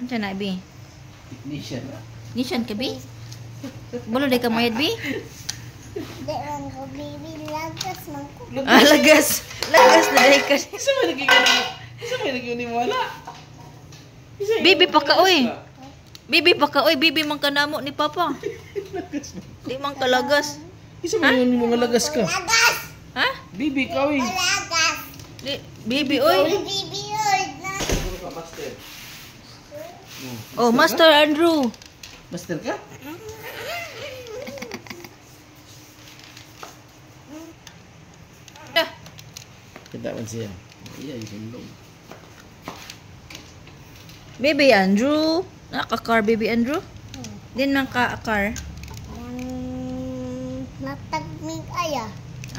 Ano na, Bi? Technician. Nishan ka, Bi? Balo day ka mayad, Bi? Di man ko, baby. Lagas man ko. Ah, lagas. Lagas na day ka. Isa may nagiging. Isa may nagiging wala. Bibi pa ka, oy. Bibi pa ka, oy. Bibi man ka namo ni Papa. Di man ka lagas. Isa may mga lagas ka. Lagas! Ha? Bibi ka, oy. Lagas! Di, Bibi, oy. Baby, oy. Siguro ka, master. Oh, Master Andrew. Master ka? Ah, Kita man siya. Iya, isulong. Baby Andrew. Nakakar, Baby Andrew. Din man ka akar. Natagmig aya.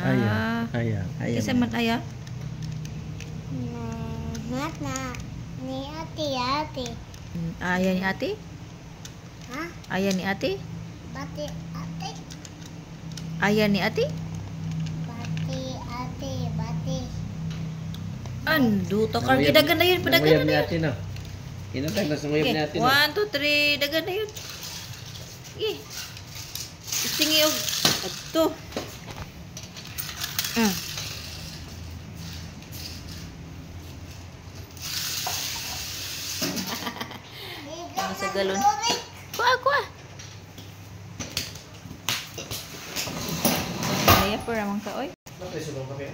Ah. Aya. Isa man aya. Nat na. Ni ate. Aya ni ate? Ha? Aya ni ate? Bati ate. Aya ni ate? Bati ate. Bati. Ando, takar dagan na yun, padagan na yun. Inatag na sunguyab Okay, natin. 1, 2, 3, dagan na yun. Okay. Istingi og adto. Sa galon. Kuha. Kaya pa ramang ka, oy. Bakit sulong kape?